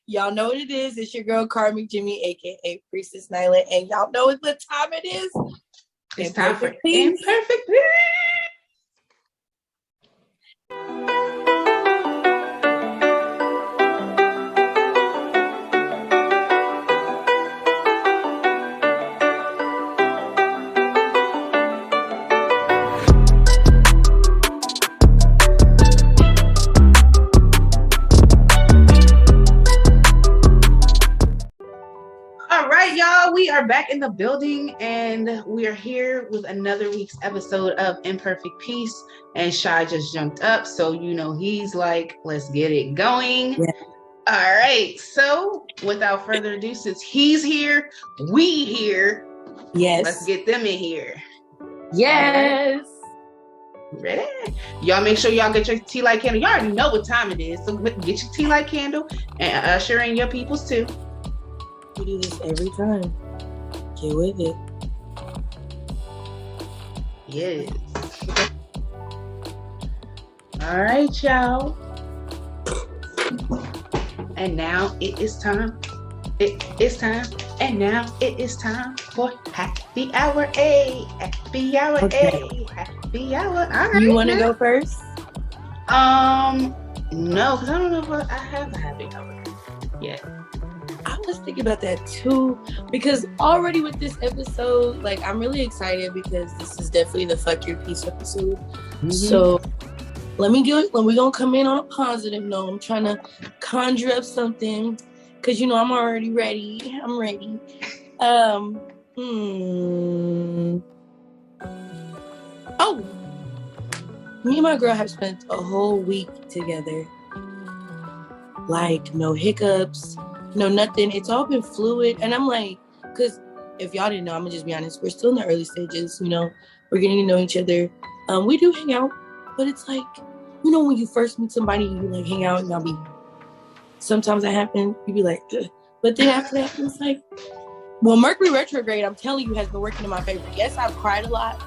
Y'all know what it is. It's your girl, Karmic Jimmy, aka Priestess Nyla, and y'all know what the time it is. It's time for Imperfect Peace. We are back in the building and we are here with another week's episode of Imperfect Peace. And Shy just jumped up, so you know he's like, let's get it going. Yeah. All right, so without further ado, since he's here, we here. Yes. Let's get them in here. Yes. Ready? Y'all make sure y'all get your tea light candle. Y'all already know what time it is, so get your tea light candle and usher in your peoples too. We do this every time. Get with it. Yes. All right, y'all. And now it is time. It is time. And now it is time for happy hour. Happy hour. Okay. Happy hour. All right. You want to go first? No, because I don't know if I have a happy hour yet. I was thinking about that too, because already with this episode, like, I'm really excited because this is definitely the Fuck Your Peace episode. Mm-hmm. So we're gonna come in on a positive note. I'm trying to conjure up something because you know I'm already ready. I'm ready. Oh, me and my girl have spent a whole week together. Like, no hiccups. No, nothing. It's all been fluid. And I'm like, because if y'all didn't know, I'm going to just be honest. We're still in the early stages, you know. We're getting to know each other. We do hang out. But it's like, you know, when you first meet somebody, you like hang out and y'all be... Sometimes that happens. You be like, ugh. But then after that, it's like... Well, Mercury retrograde, I'm telling you, has been working in my favor. Yes, I've cried a lot.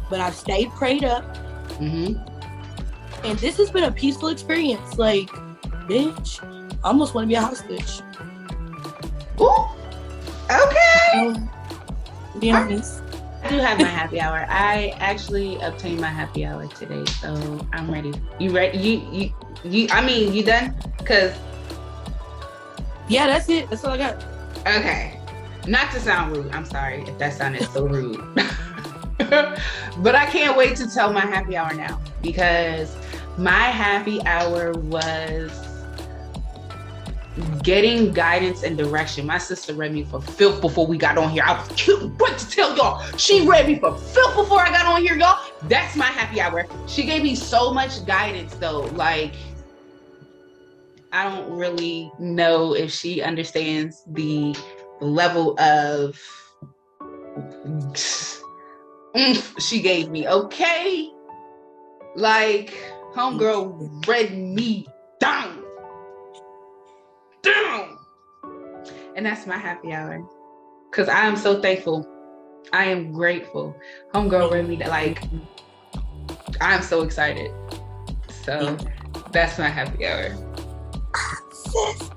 But I've stayed prayed up. Mm-hmm. And this has been a peaceful experience. Like, bitch, I almost want to be a hostage. Ooh, okay. Be honest. I do have my happy hour. I actually obtained my happy hour today, so I'm ready. You ready? You. I mean, you done? Cause. Yeah, that's it. That's all I got. Okay. Not to sound rude. I'm sorry if that sounded so rude. But I can't wait to tell my happy hour now, because my happy hour was getting guidance and direction. My sister read me for filth before we got on here. I was quick to tell y'all. She read me for filth before I got on here, y'all. That's my happy hour. She gave me so much guidance though. Like, I don't really know if she understands the level of she gave me, okay? Like, homegirl read me down. And that's my happy hour. Because I am so thankful. I am grateful. Homegirl read me that, like, I'm so excited. So that's my happy hour. Sis,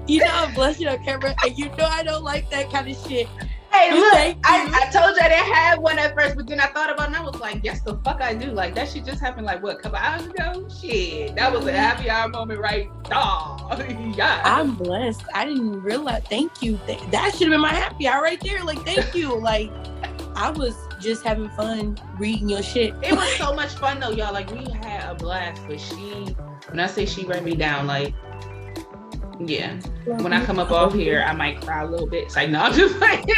you know I'm blushing on camera, and you know I don't like that kind of shit. Hey, look, I told you I didn't have one at first, but then I thought about it and I was like, yes, the fuck I do. Like, that shit just happened like, what, a couple hours ago? Shit, that was a happy hour moment right there. Yeah. I'm blessed. I didn't realize. Thank you. That should have been my happy hour right there. Like, thank you. Like, I was just having fun reading your shit. It was so much fun though, y'all. Like, we had a blast, but when I say she read me down, like, yeah. When I come up off here, I might cry a little bit. It's like, no, I'm just like,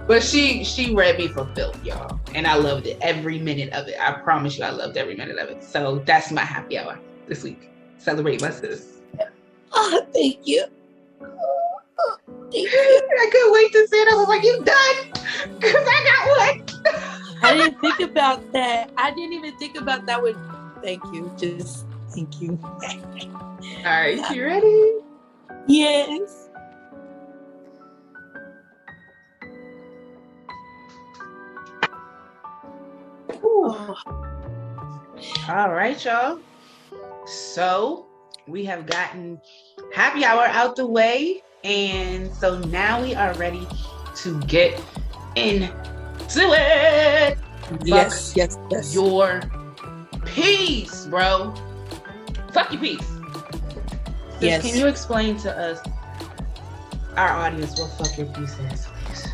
but she read me for filth, y'all. And I loved it, every minute of it. I promise you, I loved every minute of it. So that's my happy hour this week. Celebrate my sis. Oh, thank you. I couldn't wait to say it. I was like, you done? Because I got one. I didn't think about that. I didn't even think about that one. Thank you. Just thank you. All right, you ready? Yes. All right, y'all. So we have gotten happy hour out the way. And so now we are ready to get into it. Yes. Your peace, bro. Fuck your peace. Sis, can you explain to us, our audience, what fuck your peace is, please?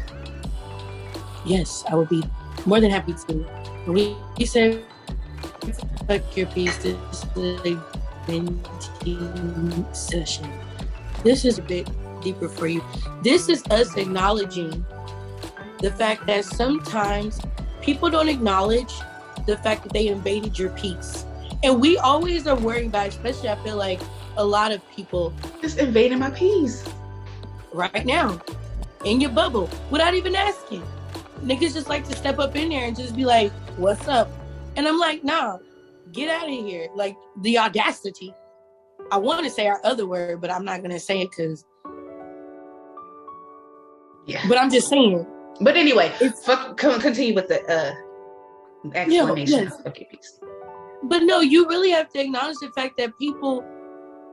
Yes, I would be more than happy to. We say fuck your peace. This is a venting session. This is a bit deeper for you. This is us acknowledging the fact that sometimes people don't acknowledge the fact that they invaded your peace. And we always are worried about, especially I feel like a lot of people just invading my peace right now in your bubble without even asking. Niggas just like to step up in there and just be like, what's up? And I'm like, nah, get out of here. Like, the audacity. I want to say our other word, but I'm not going to say it because... Yeah. But I'm just saying. But anyway, continue with the explanation of your peace. But no, you really have to acknowledge the fact that people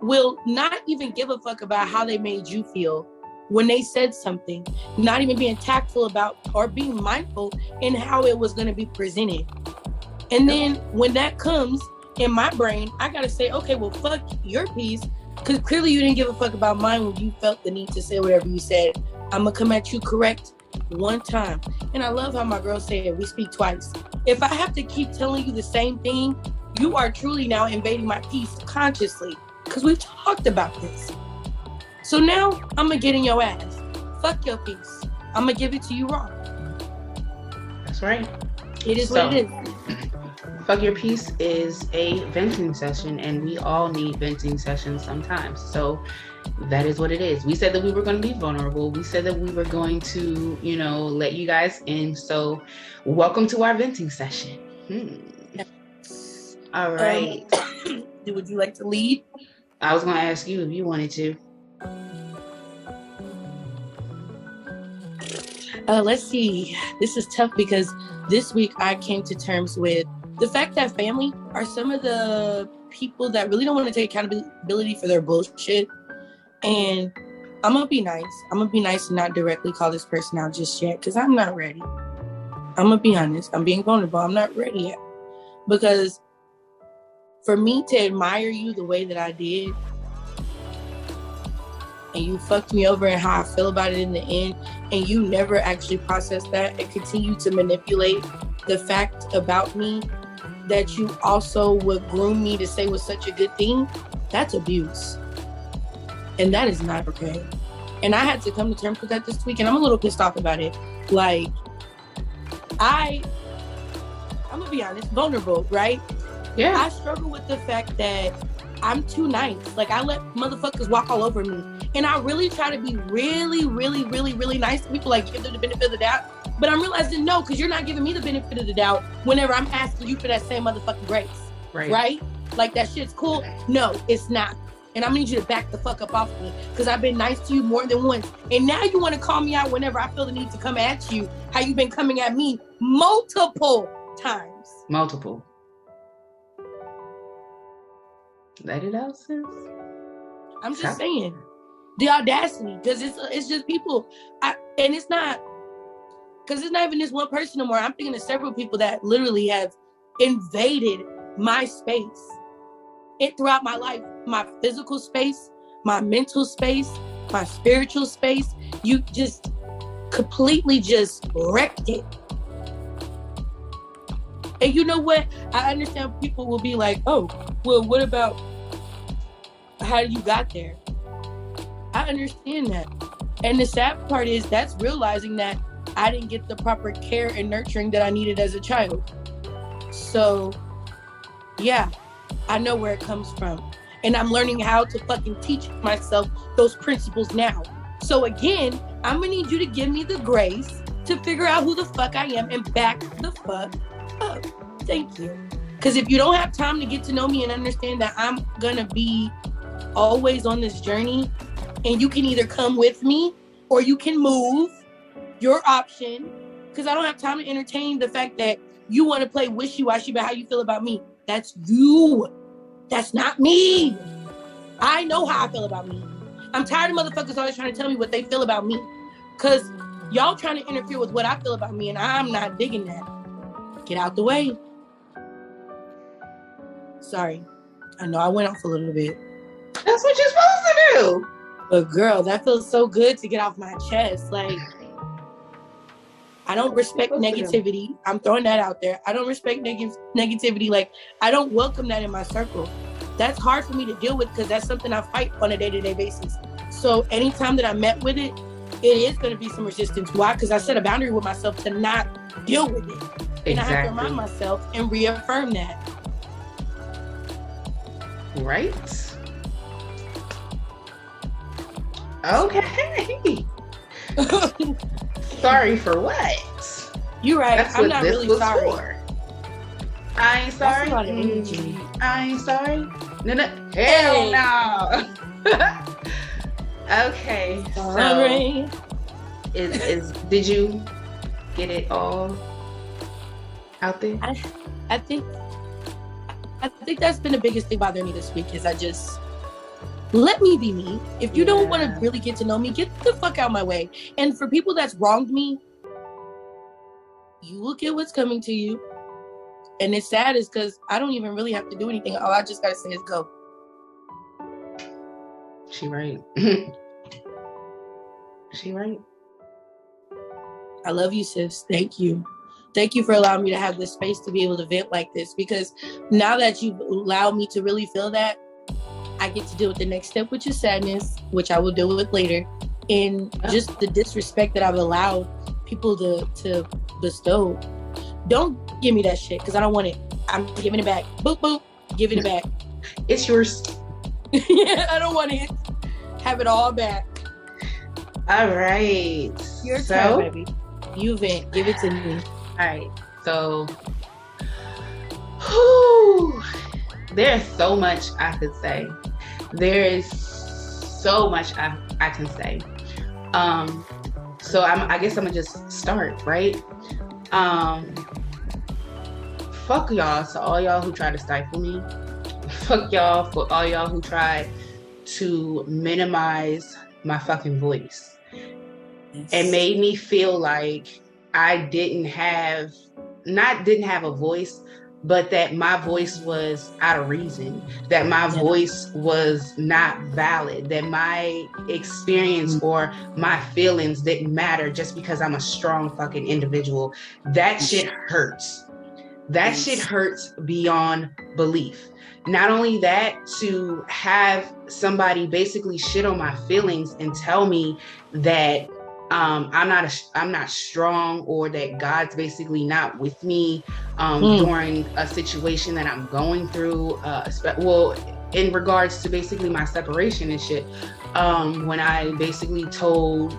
will not even give a fuck about how they made you feel when they said something, not even being tactful about or being mindful in how it was going to be presented. And then when that comes in my brain, I got to say, okay, well, fuck your piece, because clearly you didn't give a fuck about mine when you felt the need to say whatever you said. I'm going to come at you correct one time. And I love how my girl said, we speak twice. If I have to keep telling you the same thing, you are truly now invading my peace consciously, because we've talked about this. So now I'm going to get in your ass. Fuck your peace. I'm going to give it to you raw. That's right. It is what it is. Fuck Your Peace is a venting session, and we all need venting sessions sometimes. So that is what it is. We said that we were going to be vulnerable. We said that we were going to, let you guys in. So welcome to our venting session. All right. Would you like to lead? I was going to ask you if you wanted to. Let's see. This is tough because this week I came to terms with the fact that family are some of the people that really don't want to take accountability for their bullshit. And I'm going to be nice. I'm going to be nice and not directly call this person out just yet because I'm not ready. I'm going to be honest. I'm being vulnerable. I'm not ready yet. Because for me to admire you the way that I did, and you fucked me over and how I feel about it in the end, and you never actually processed that and continue to manipulate the fact about me that you also would groom me to say was such a good thing, that's abuse. And that is not okay. And I had to come to terms with that this week, and I'm a little pissed off about it. Like, I'm gonna be honest, vulnerable, right? Yeah. I struggle with the fact that I'm too nice. Like, I let motherfuckers walk all over me. And I really try to be really, really, really, really nice to people, like give them the benefit of the doubt. But I'm realizing no, because you're not giving me the benefit of the doubt whenever I'm asking you for that same motherfucking grace. Right? Like, that shit's cool. No, it's not. And I'm gonna need you to back the fuck up off me, because I've been nice to you more than once. And now you want to call me out whenever I feel the need to come at you, how you've been coming at me multiple times. Multiple. Let it out, sis. I'm just saying. The audacity, because it's just people. And it's not, because it's not even this one person no more. I'm thinking of several people that literally have invaded my space. And throughout my life, my physical space, my mental space, my spiritual space, you just completely just wrecked it. And you know what? I understand people will be like, oh, well, what about how you got there? I understand that. And the sad part is that's realizing that I didn't get the proper care and nurturing that I needed as a child. So, yeah, I know where it comes from. And I'm learning how to fucking teach myself those principles now. So again, I'm gonna need you to give me the grace to figure out who the fuck I am and back the fuck up. Thank you. Because if you don't have time to get to know me and understand that I'm gonna be always on this journey, and you can either come with me or you can move, your option, because I don't have time to entertain the fact that you want to play wishy-washy about how you feel about me. That's you. That's not me. I know how I feel about me. I'm tired of motherfuckers always trying to tell me what they feel about me. Because y'all trying to interfere with what I feel about me, and I'm not digging that. Get out the way. Sorry. I know I went off a little bit. That's what you're supposed to do. But girl, that feels so good to get off my chest. Like, I don't respect negativity. I'm throwing that out there. I don't respect negativity. Like, I don't welcome that in my circle. That's hard for me to deal with because that's something I fight on a day-to-day basis. So anytime that I met with it, it is going to be some resistance. Why? Because I set a boundary with myself to not deal with it. Exactly. And I have to remind myself and reaffirm that. Right? Okay. Sorry for what? You're right. That's I'm not really sorry. For. I ain't sorry. I ain't sorry. No. Hell no. Okay. Sorry. So did you get it all out there? I think that's been the biggest thing bothering me this week is I just let me be me. If you don't want to really get to know me, get the fuck out of my way. And for people that's wronged me, you will get what's coming to you. And it's sad is because I don't even really have to do anything. All I just gotta say is go. She right. She right. I love you, sis. Thank you. Thank you for allowing me to have this space to be able to vent like this, because now that you've allowed me to really feel that, I get to deal with the next step, which is sadness, which I will deal with later, and just the disrespect that I've allowed people to bestow. Don't give me that shit, because I don't want it. I'm giving it back. Boop, boop. Giving it back. It's yours. Yeah, I don't want it. Have it all back. All right. Your turn, baby. You vent. Give it to me. All right. So, whew, there's so much I could say. There is so much I can say. So I guess I'm gonna just start, right? Fuck y'all. So all y'all who try to stifle me. Fuck y'all for all y'all who tried to minimize my fucking voice. Yes. And made me feel like I didn't have a voice, but that my voice was out of reason, that my voice was not valid, that my experience or my feelings didn't matter just because I'm a strong fucking individual. That shit hurts. That shit hurts beyond belief. Not only that, to have somebody basically shit on my feelings and tell me that I'm not strong, or that God's basically not with me during a situation that I'm going through. Well, in regards to basically my separation and shit, when I basically told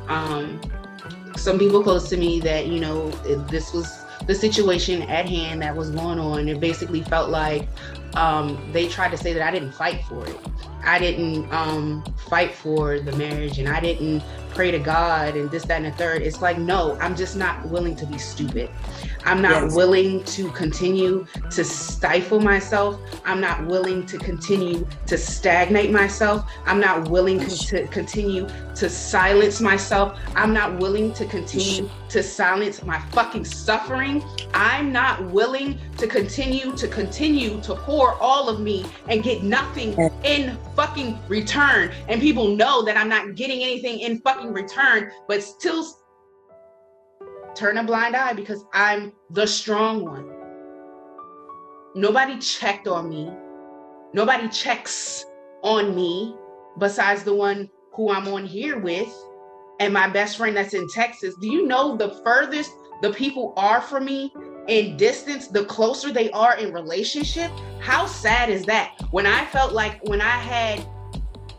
some people close to me that, you know, this was the situation at hand that was going on. It basically felt like they tried to say that I didn't fight for it. I didn't fight for the marriage, and I didn't pray to God and this, that, and the third. It's like, no, I'm just not willing to be stupid. I'm not willing to continue to stifle myself. I'm not willing to continue to stagnate myself. I'm not willing to continue to silence myself. I'm not willing to continue to silence my fucking suffering. I'm not willing to continue to pour all of me and get nothing in fucking return. And people know that I'm not getting anything in fucking return, but still turn a blind eye because I'm the strong one. Nobody checked on me. Nobody checks on me besides the one who I'm on here with and my best friend that's in Texas. Do you know the furthest the people are from me in distance, the closer they are in relationship? How sad is that? When I felt like when I had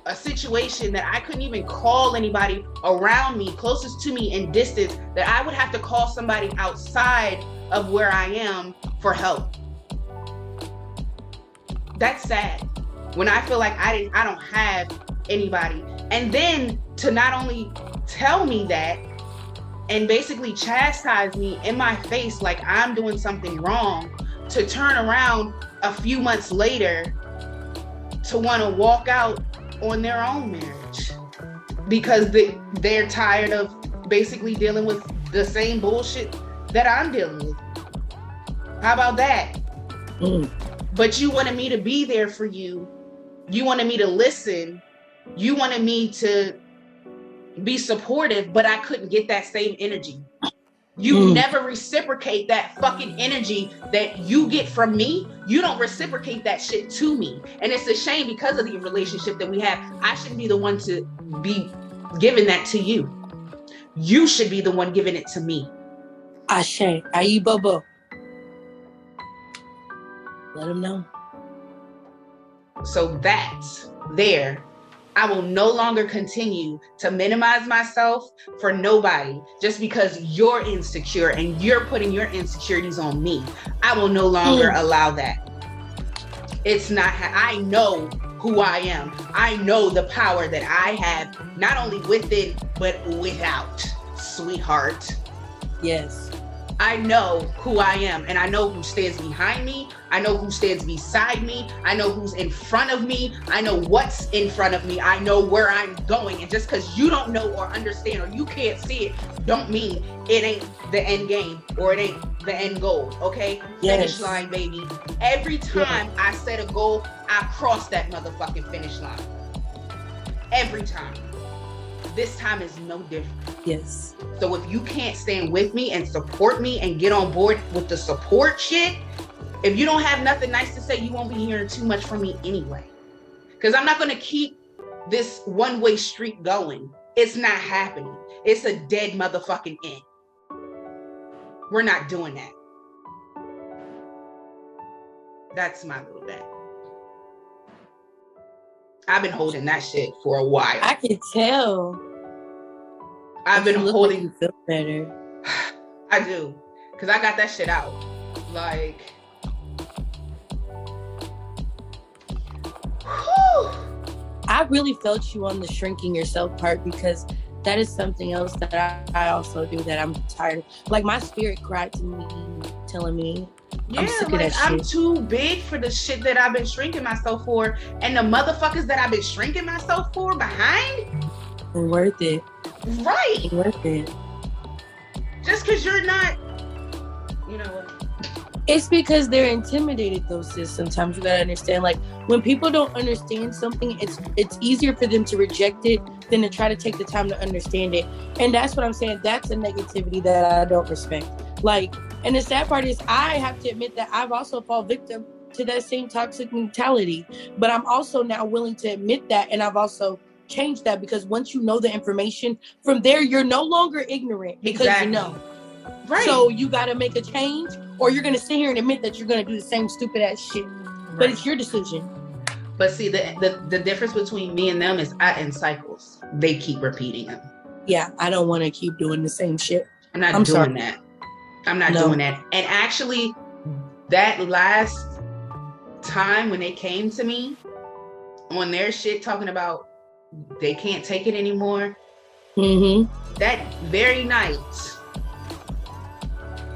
a situation that I couldn't even call anybody around me, closest to me in distance, that I would have to call somebody outside of where I am for help. That's sad. When I feel like I don't have anybody. And then to not only tell me that and basically chastise me in my face like I'm doing something wrong, to turn around a few months later to want to walk out on their own marriage because they're tired of basically dealing with the same bullshit that I'm dealing with. How about that? But you wanted me to be there for you. You wanted me to listen. You wanted me to be supportive, but I couldn't get that same energy. You never reciprocate that fucking energy that you get from me. You don't reciprocate that shit to me. And it's a shame because of the relationship that we have. I shouldn't be the one to be giving that to you. You should be the one giving it to me. Ashe. Ayi Bobo. Let him know. So that's there. I will no longer continue to minimize myself for nobody just because you're insecure and you're putting your insecurities on me. I will no longer allow that. It's not, I know who I am. I know the power that I have, not only within, but without, sweetheart. Yes. I know who I am, and I know who stands behind me. I know who stands beside me. I know who's in front of me. I know what's in front of me. I know where I'm going. And just because you don't know or understand or you can't see it, don't mean it ain't the end game or it ain't the end goal, okay? Yes. Finish line, baby. Every time I set a goal, I cross that motherfucking finish line. Every time. This time is no different. Yes. So if you can't stand with me and support me and get on board with the support shit, if you don't have nothing nice to say, you won't be hearing too much from me anyway. Because I'm not going to keep this one-way street going. It's not happening. It's a dead motherfucking end. We're not doing that. That's my little bit. I've been holding that shit for a while. I can tell. I've been holding. Like you feel better. I do, cause I got that shit out. Like, whew. I really felt you on the shrinking yourself part because that is something else that I also do that I'm tired of. Like my spirit cried to me, telling me. Yeah, I'm too big for the shit that I've been shrinking myself for, and the motherfuckers that I've been shrinking myself for behind. Worth it. Right. Worth it. Just because you're not, you know what? It's because they're intimidated, though, sis. Sometimes you gotta understand. Like when people don't understand something, it's easier for them to reject it than to try to take the time to understand it. And that's what I'm saying. That's a negativity that I don't respect. Like, and the sad part is I have to admit that I've also fallen victim to that same toxic mentality. But I'm also now willing to admit that, and I've also changed that because once you know the information, from there you're no longer ignorant because you know. Right. So you got to make a change, or you're going to sit here and admit that you're going to do the same stupid ass shit. Right. But it's your decision. But see, the difference between me and them is in cycles. They keep repeating them. Yeah, I don't want to keep doing the same shit. I'm not doing that. I'm not doing that. And actually, that last time when they came to me on their shit talking about they can't take it anymore, that very night,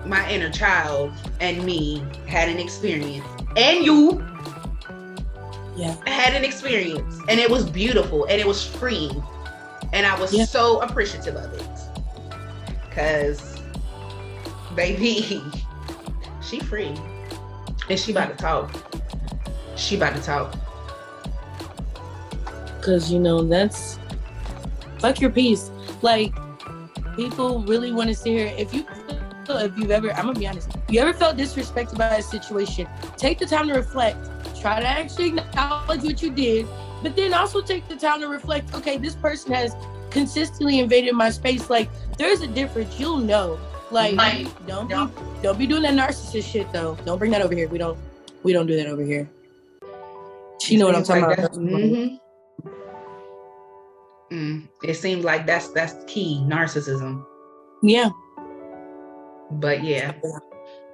my inner child and me had an experience, and you had an experience, and it was beautiful and it was freeing, and I was so appreciative of it because baby, she free and she about to talk. Because that's fuck your peace. Like people really want to sit here. If you've ever, I'm gonna be honest, you ever felt disrespected by a situation, take the time to reflect, try to actually acknowledge what you did, but then also take the time to reflect, okay, this person has consistently invaded my space. Like there's a difference, you'll know. Like don't be doing that narcissist shit though. Don't bring that over here. We don't do that over here. You know what I'm talking about. It seems like that's key narcissism. Yeah. But yeah.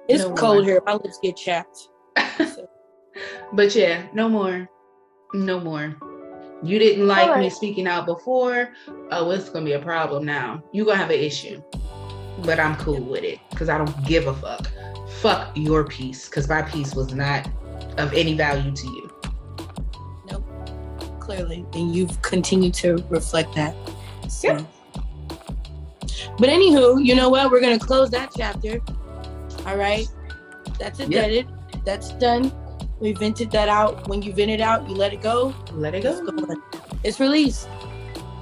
It's cold here. My lips get chapped. But yeah, no more. You didn't like me speaking out before. Oh, it's gonna be a problem now. You're gonna have an issue. But I'm cool with it because I don't give a fuck. Fuck your peace, because my peace was not of any value to you. Nope. clearly, and you've continued to reflect that. So. Yeah. But anywho, you know what? We're gonna close that chapter. All right, that's it. Yep. That's done. We vented that out. When you vent it out, you let it go. Let it go. It's released.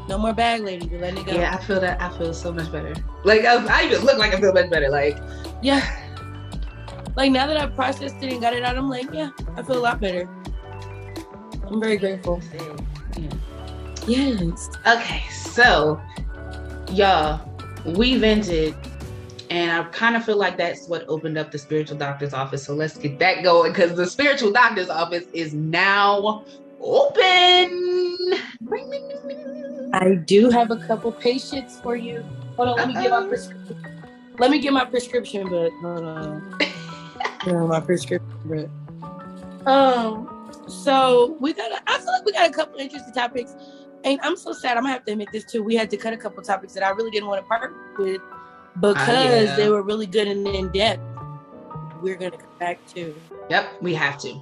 No more bag lady. You're letting it go. Yeah, I feel that. I feel so much better. Like I even look like I feel much better. Like yeah. Like now that I've processed it and got it out, I'm like, yeah, I feel a lot better. I'm very grateful. Yeah. Yes. Okay, so y'all, we vented, and I kind of feel like that's what opened up the spiritual doctor's office. So let's get that going, because the spiritual doctor's office is now open. I do have a couple patients for you. Hold on, let me get my prescription. Let me get my prescription, but hold on. My prescription, but so I feel like we got a couple interesting topics, and I'm so sad. I'm gonna have to admit this too. We had to cut a couple topics that I really didn't want to part with because they were really good and in depth. We're gonna come back to. Yep, we have to.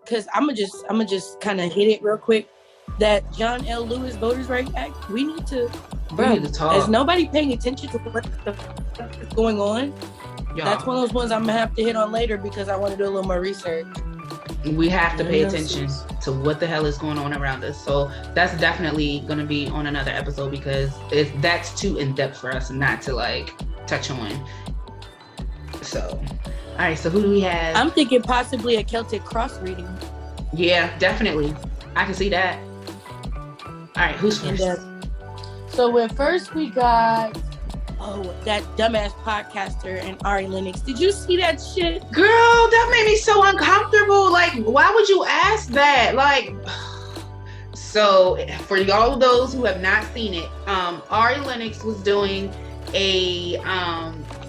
Because I'm gonna just kind of hit it real quick. That John L. Lewis Voters' Rights Act. We need to talk. Is nobody paying attention to what the fuck is going on? Y'all. That's one of those ones I'm gonna have to hit on later because I want to do a little more research. We have to pay attention to what the hell is going on around us. So that's definitely going to be on another episode, because that's too in depth for us not to like touch on. So, all right. So who do we have? I'm thinking possibly a Celtic cross reading. Yeah, definitely. I can see that. All right. Who's first? So first we got that dumbass podcaster and Ari Lennox. Did you see that shit? Girl, that made me so uncomfortable. Like, why would you ask that? Like, so for all of those who have not seen it, Ari Lennox was doing a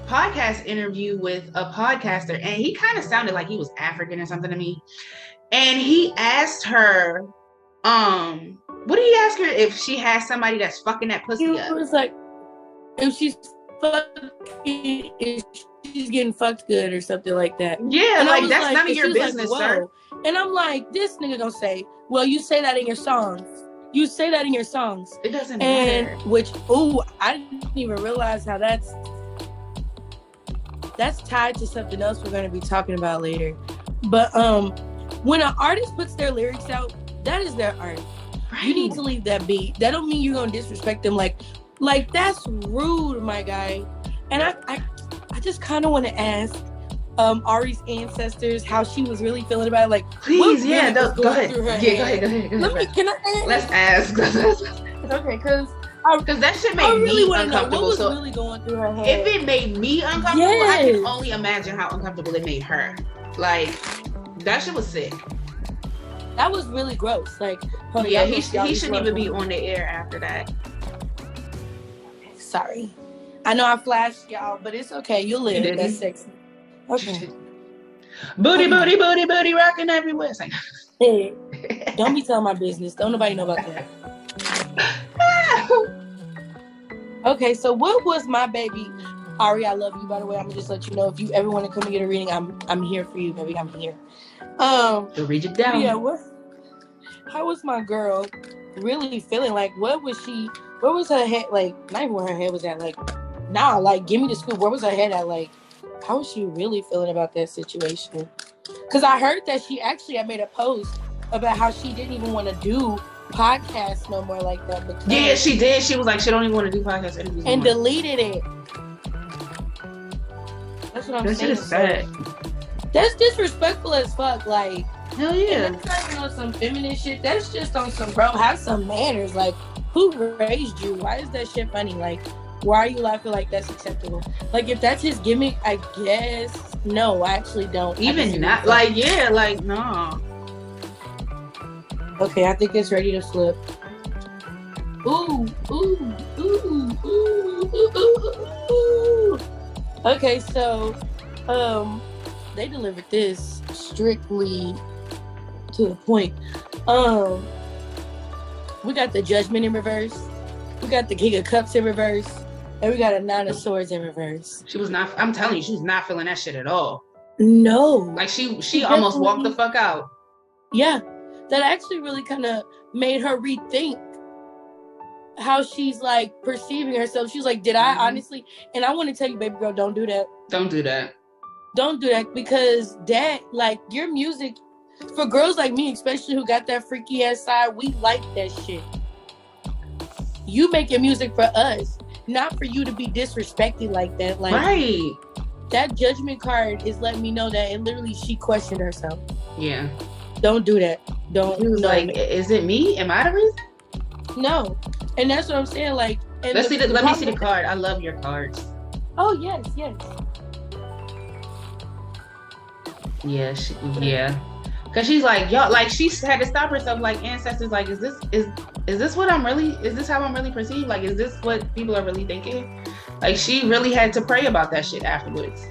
podcast interview with a podcaster, and he kind of sounded like he was African or something to me. And he asked her, what did he ask her? If she has somebody that's fucking that pussy up. It was like, if she's getting fucked good or something like that. Yeah, and like that's none of your business, sir. And I'm like, this nigga gonna say, well, you say that in your songs. You say that in your songs. It doesn't matter. Which, I didn't even realize how that's tied to something else we're gonna be talking about later. But when an artist puts their lyrics out, that is their art. Right. You need to leave that be. That don't mean you're gonna disrespect them. Like that's rude, my guy. And I just kind of want to ask Ari's ancestors how she was really feeling about it. Like, please, go ahead. Go ahead. Let's ask. Okay, because that shit made me uncomfortable. What was really going through her head? If it made me uncomfortable, I can only imagine how uncomfortable it made her. Like, that shit was sick. That was really gross. Like, he shouldn't even be on the air after that. Sorry. I know I flashed y'all, but it's okay. You'll live. That's sexy. Okay. Booty rocking everywhere. It's like, hey, don't be telling my business. Don't nobody know about that. Okay, so what was my baby? Ari, I love you, by the way. I'm gonna just let you know if you ever want to come and get a reading, I'm here for you, baby. I'm here. To read it down. Yeah, how was my girl really feeling? Like, where was her head? Like, not even where her head was at. Like, give me the scoop. Where was her head at? Like, how was she really feeling about that situation? Because I heard that she actually had made a post about how she didn't even want to do podcasts no more like that. Yeah, she did. She was like, she don't even want to do podcasts anymore. And deleted it. That's what I'm saying. That shit is sad. That's disrespectful as fuck. Like, hell yeah. That's not even on some feminine shit. That's just on some, bro, have some manners. Like, who raised you? Why is that shit funny? Like, why are you laughing like that's acceptable? Like, if that's his gimmick, I guess. No, I actually don't. Even not, like, yeah, like, no. Okay, I think it's ready to flip. Ooh. Okay, so, they delivered this strictly to the point. We got the Judgment in reverse. We got the King of Cups in reverse. And we got a Nine of Swords in reverse. I'm telling you, she was not feeling that shit at all. No. Like, she almost walked the fuck out. Yeah. That actually really kind of made her rethink how she's like perceiving herself. She's like, did I honestly? And I want to tell you, baby girl, don't do that. Don't do that. Don't do that, because that, like, your music, for girls like me, especially who got that freaky ass side, we like that shit. You make your music for us, not for you to be disrespected like that. Like, right. That judgment card is letting me know that it literally, she questioned herself. Yeah. Don't do that. Don't. She was like, is it me? Am I the reason? No. And that's what I'm saying. Like, and let me see the card. I love your cards. Oh, yes. Yeah, yeah. Cause she's like, y'all, like she had to stop herself, like, ancestors, like, is this what I'm really, is this how I'm really perceived? Like, is this what people are really thinking? Like, she really had to pray about that shit afterwards.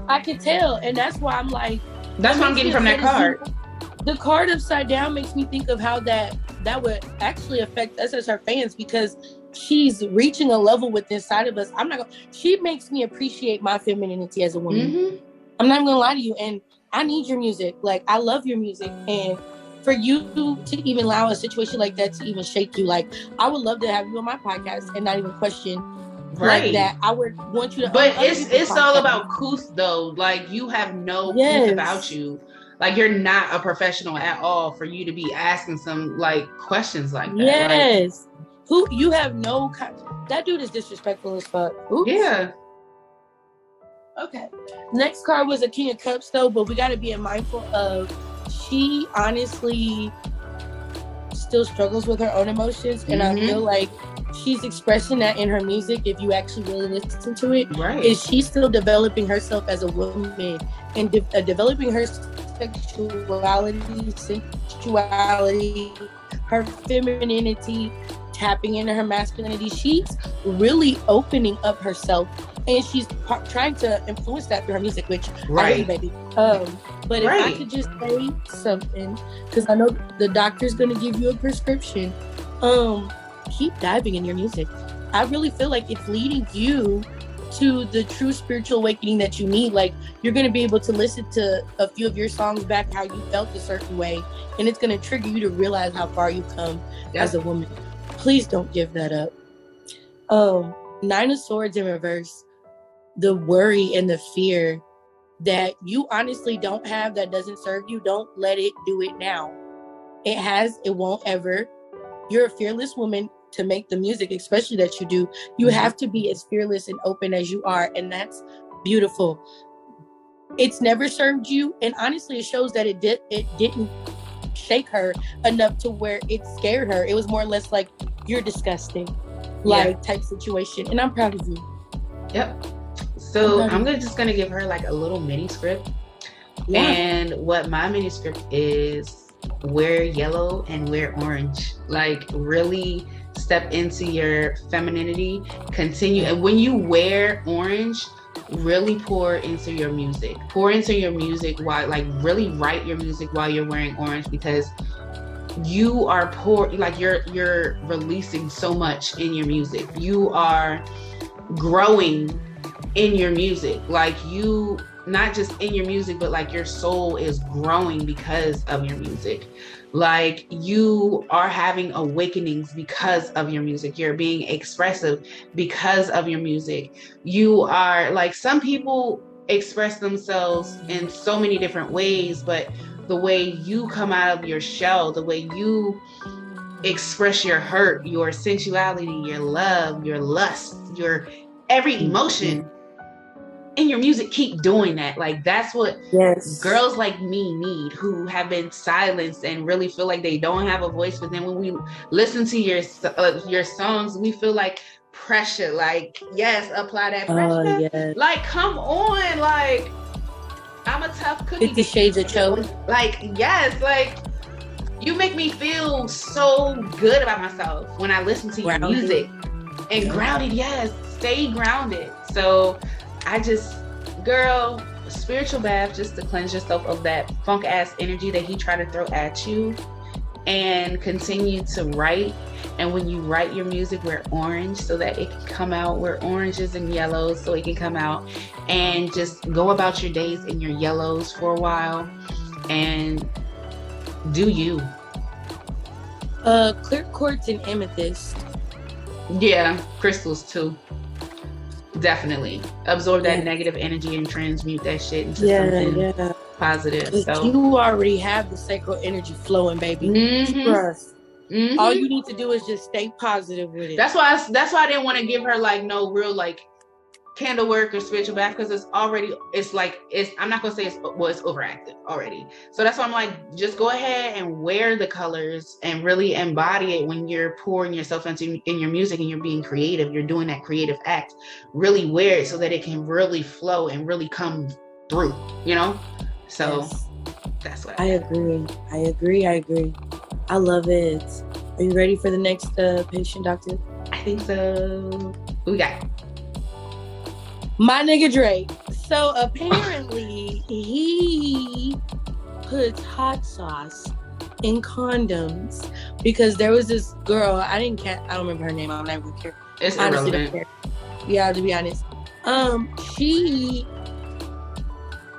I could tell, and that's why I'm like, that's what I'm getting from that card. The card upside down makes me think of how that would actually affect us as her fans, because she's reaching a level within inside of us. She makes me appreciate my femininity as a woman. Mm-hmm. I'm not even gonna lie to you, and I need your music. Like, I love your music, and for you to even allow a situation like that to even shake you, like, I would love to have you on my podcast and not even question like that. I would want you to. But it's all about couth, though. Like, you have no couth about you. Like, you're not a professional at all for you to be asking some, like, questions like that. Yes. Like, you have no. That dude is disrespectful as fuck. Oops. Yeah. Okay. Next card was a King of Cups, though, but we got to be mindful of, she honestly still struggles with her own emotions, and I feel like she's expressing that in her music. If you actually really listen to it, is she still developing herself as a woman and developing her sexuality, sensuality, her femininity, tapping into her masculinity. She's really opening up herself, and she's trying to influence that through her music, which I really, baby. But if I could just say something, because I know the doctor's going to give you a prescription, keep diving in your music. I really feel like it's leading you to the true spiritual awakening that you need. Like, you're going to be able to listen to a few of your songs back, how you felt a certain way, and it's going to trigger you to realize how far you've come as a woman. Please don't give that up. Nine of Swords in reverse. The worry and the fear that you honestly don't have, that doesn't serve you, don't let it do it now. It won't ever. You're a fearless woman to make the music, especially that you do. You have to be as fearless and open as you are, and that's beautiful. It's never served you, and honestly, it shows that it didn't shake her enough to where it scared her. It was more or less like, you're disgusting, type situation, and I'm proud of you. Yep. So I'm just gonna give her like a little mini script, and what my mini script is: wear yellow and wear orange. Like, really step into your femininity. Continue, and when you wear orange, really pour into your music. Pour into your music while, like, really write your music while you're wearing orange, because you are you're releasing so much in your music. You are growing in your music. Like, you, not just in your music, but like your soul is growing because of your music. Like, you are having awakenings because of your music. You're being expressive because of your music. You are, like, some people express themselves in so many different ways, but the way you come out of your shell, the way you express your hurt, your sensuality, your love, your lust, your every emotion in your music, keep doing that. Like, that's what girls like me need, who have been silenced and really feel like they don't have a voice. But then when we listen to your songs, we feel like pressure. Like, yes, apply that pressure. Like, come on, like, I'm a tough cookie. 50 Shades of Cho. Like, yes, like, you make me feel so good about myself when I listen to your music. And grounded, yes, stay grounded. So I just, girl, spiritual bath just to cleanse yourself of that funk ass energy that he tried to throw at you, and continue to write. And when you write your music, wear orange so that it can come out. Wear oranges and yellows so it can come out, and just go about your days in your yellows for a while and do you. Clear quartz and amethyst. Yeah, crystals too. Definitely absorb that negative energy and transmute that shit into something positive. So you already have the sacral energy flowing, baby. Trust. All you need to do is just stay positive with it. That's why I didn't want to give her like no real like candle work or spiritual bath, because I'm not gonna say it's overactive already. So that's why I'm like, just go ahead and wear the colors and really embody it when you're pouring yourself in your music and you're being creative, you're doing that creative act. Really wear it so that it can really flow and really come through, you know? So that's what I agree. I love it. Are you ready for the next patient, doctor? I think so. Who we got? My nigga Drake. So apparently he puts hot sauce in condoms because there was this girl. I don't remember her name. I'm not even care. It's irrelevant. Yeah, to be honest. She,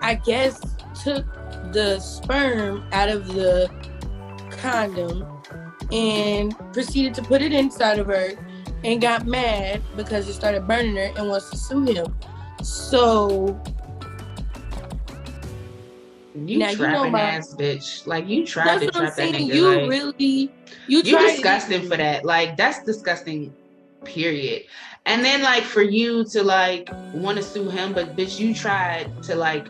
I guess, took the sperm out of the condom and proceeded to put it inside of her and got mad because it started burning her and wants to sue him. So you trapping ass bitch. Like, you tried to trap that nigga. You disgusting for that. Like, that's disgusting, period. And then like for you to like want to sue him, but bitch, you tried to like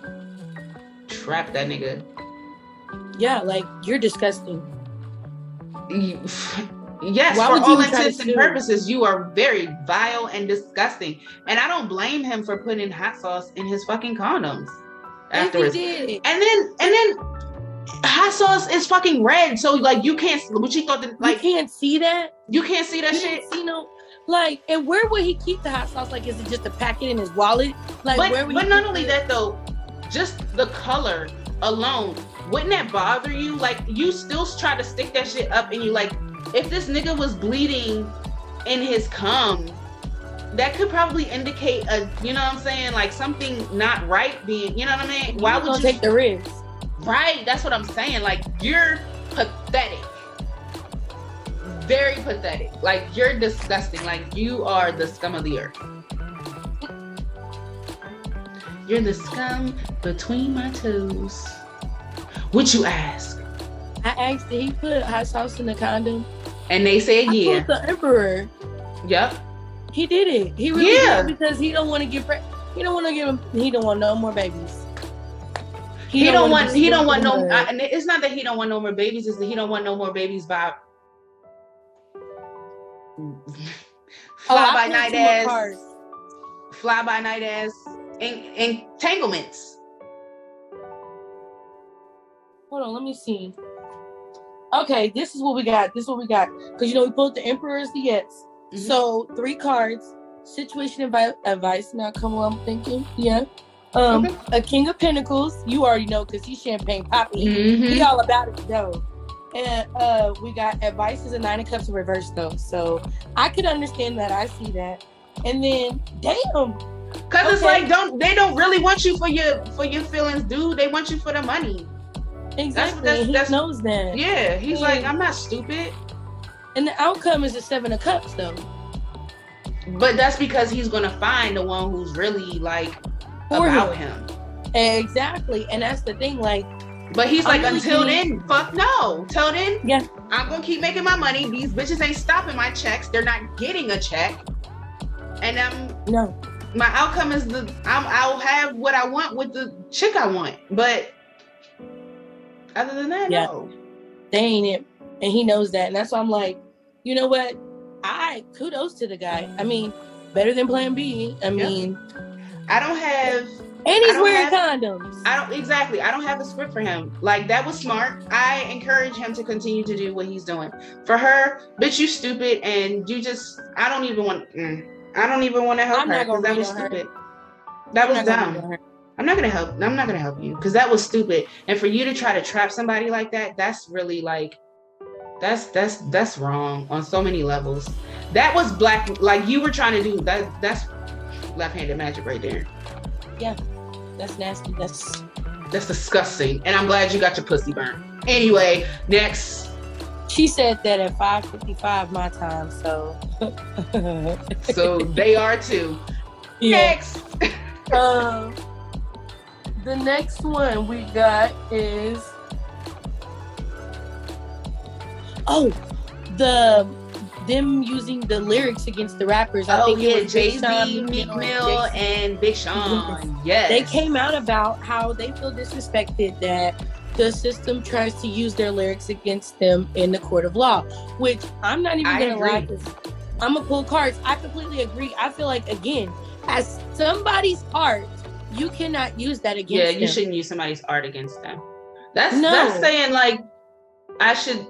trap that nigga. Yeah, like, you're disgusting. Yes, for all intents and purposes, you are very vile and disgusting. And I don't blame him for putting hot sauce in his fucking condoms afterwards. He did. And then hot sauce is fucking red. So like, you can't, what you thought that, like, you can't see that? You can't see that shit? You know, like, and where would he keep the hot sauce? Like, is it just a packet in his wallet? Like, but not only that though, just the color alone, wouldn't that bother you? Like, you still try to stick that shit up and you like, if this nigga was bleeding in his cum, that could probably indicate you know what I'm saying? Like, something not right being, you know what I mean? Why would you take the risk? Right, that's what I'm saying. Like, you're pathetic. Very pathetic. Like, you're disgusting. Like, you are the scum of the earth. You're the scum between my toes. Would you ask? I asked, did he put hot sauce in the condom? And they said yeah. The Emperor. Yep. He did it. He really did, because he don't want to get he don't want to give him. He don't want no more babies. He don't want no. And it's not that he don't want no more babies. It's that he don't want no more babies by fly by night ass entanglements. Hold on, let me see. Okay, this is what we got. Because, you know, we pulled the Emperor's the yes. Mm-hmm. So 3 cards. Situation advice. Now, come on, I'm thinking. Yeah. Okay. A King of Pentacles. You already know, because he's champagne poppy. Mm-hmm. He all about it, though. And we got advice is a 9 of Cups in reverse, though. So I could understand that. I see that. And then, damn. Because it's like, they don't really want you for your feelings, dude. They want you for the money. Exactly. He knows that. Yeah, he's like, I'm not stupid. And the outcome is a 7 of Cups, though. But that's because he's gonna find the one who's really like about him. Exactly, and that's the thing. Like, but he's like, until then, fuck no. Till then, yeah, I'm gonna keep making my money. These bitches ain't stopping my checks. They're not getting a check, and my outcome is I'll have what I want with the chick I want, but. Other than that, no. They ain't it. And he knows that. And that's why I'm like, you know what? Kudos to the guy. I mean, better than Plan B. I mean, I don't have. And he's wearing condoms. I don't have a script for him. Like, that was smart. I encourage him to continue to do what he's doing. For her, bitch, you stupid. And you just, I don't even want to help her because that was stupid. That was dumb. I'm not gonna help you because that was stupid. And for you to try to trap somebody like that, that's really like, that's wrong on so many levels. That was black, like you were trying to do that. That's left-handed magic right there. Yeah, that's nasty. That's disgusting. And I'm glad you got your pussy burnt. Anyway, next. She said that at 5:55 my time, so. So they are too. Yeah. Next. The next one we got is them using the lyrics against the rappers. I think it was Jay-Z, Meek Mill, and Big Sean. Yes. They came out about how they feel disrespected that the system tries to use their lyrics against them in the court of law, which I'm not even going to lie, because I'm going to pull cards. I completely agree. I feel like, again, as somebody's art, you cannot use that against them. Yeah, you shouldn't use somebody's art against them. That's saying, like, I should...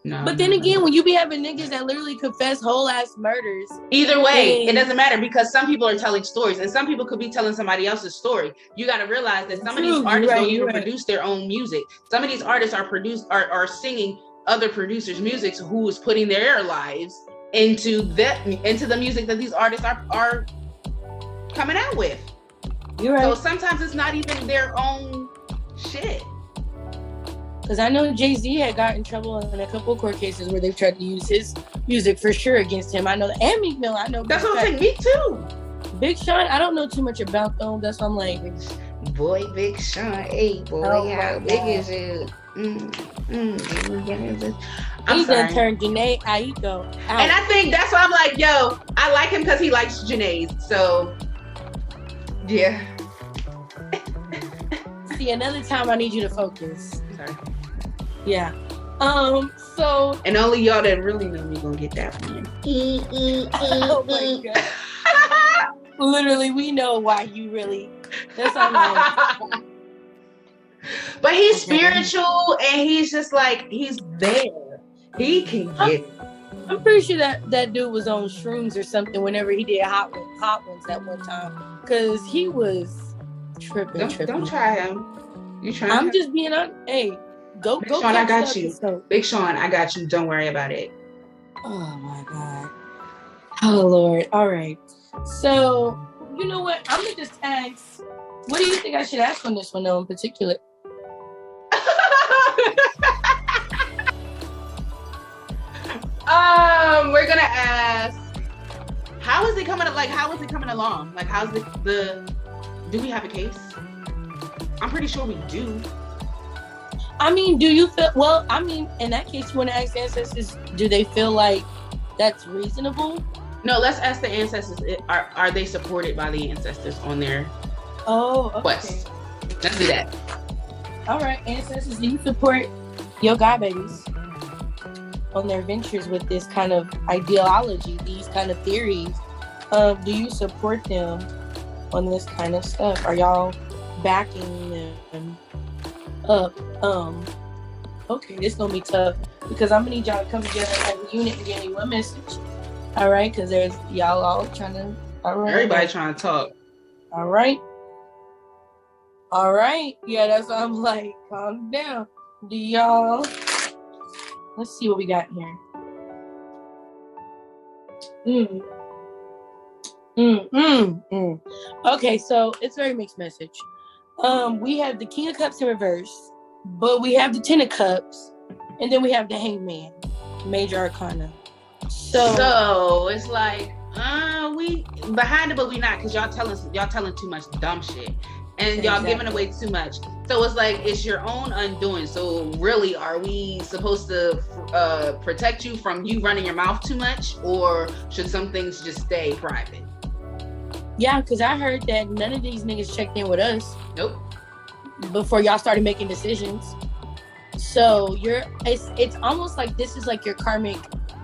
No, but then again, when you be having niggas that literally confess whole ass murders, either way, it doesn't matter, because some people are telling stories and some people could be telling somebody else's story. You got to realize that some of these artists don't even produce their own music. Some of these artists are singing other producers' music who is putting their lives into the music that these artists are coming out with. You're right. So sometimes it's not even their own shit. Because I know Jay-Z had got in trouble in a couple of court cases where they've tried to use his music for sure against him. I know that. And Meek Mill, I know. That's what I'm saying. Me too. Big Sean, I don't know too much about them. That's why I'm like, boy, Big Sean, hey boy, how big is it? He done turned Janae Aiko out. And I think that's why I'm like, yo, I like him because he likes Janae. So, yeah. See, another time I need you to focus. Sorry. Yeah. So. And only y'all that really know me gonna get that one. Oh my God. Literally, we know why you really. That's all I'm like. But he's spiritual, and he's just like, he's there. He can get. I'm pretty sure that dude was on shrooms or something whenever he did Hot Ones that one time, because he was tripping. Don't try him. You trying? I'm just being on. Hey, go. Big Sean, I got you. Big Sean, I got you. Don't worry about it. Oh my God. Oh Lord. All right. So you know what? I'm gonna just ask. What do you think I should ask on this one, though, in particular? We're gonna ask, how is it coming along? Like, how's do we have a case? I'm pretty sure we do. I mean, do you feel, well, I mean, in that case, you want to ask the ancestors, do they feel like that's reasonable? No, let's ask the ancestors, are they supported by the ancestors on their quest? Let's do that. All right, ancestors, do you support your god babies on their ventures with this kind of ideology, these kind of theories? Do you support them on this kind of stuff? Are y'all backing them up? Okay, this gonna be tough because I'm gonna need y'all to come together as a unit and give me one message. All right, because there's y'all all trying to. All right, everybody trying to talk. All right. Yeah, that's what I'm like. Calm down. Do y'all? Let's see what we got here. Okay, so it's a very mixed message. We have the King of Cups in reverse, but we have the Ten of Cups, and then we have the Hangman, Major Arcana. So it's like, we behind it, but we not, because y'all telling too much dumb shit, and y'all giving away too much. So it's like, it's your own undoing. So really, are we supposed to protect you from you running your mouth too much, or should some things just stay private? Yeah, because I heard that none of these niggas checked in with us. Nope. Before y'all started making decisions. So it's almost like this is like your karmic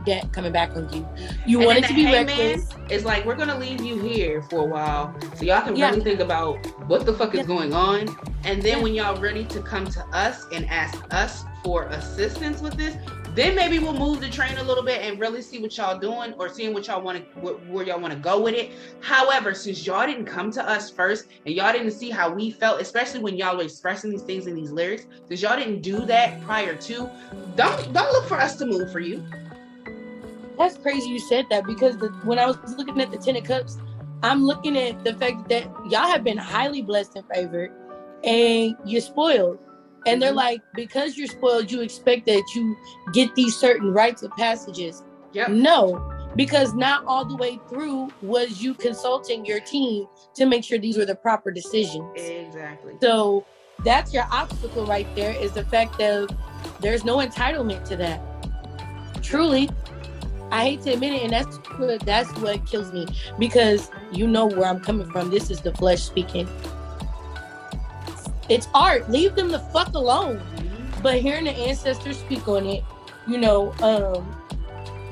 debt coming back on you. You want it to be reckless. It's like, we're gonna leave you here for a while so y'all can really think about what the fuck is going on. And then when y'all ready to come to us and ask us for assistance with this, then maybe we'll move the train a little bit and really see what y'all doing, or seeing what y'all want to, where y'all want to go with it. However, since y'all didn't come to us first and y'all didn't see how we felt, especially when y'all were expressing these things in these lyrics, since y'all didn't do that prior to, don't look for us to move for you. That's crazy you said that, because when I was looking at the Ten of Cups, I'm looking at the fact that y'all have been highly blessed and favored, and you're spoiled. And they're like, because you're spoiled, you expect that you get these certain rites of passages. Yep. No, because not all the way through was you consulting your team to make sure these were the proper decisions. Exactly. So that's your obstacle right there, is the fact that there's no entitlement to that. Truly, I hate to admit it, and that's what kills me, because you know where I'm coming from. This is the flesh speaking. It's art. Leave them the fuck alone. But hearing the ancestors speak on it, you know,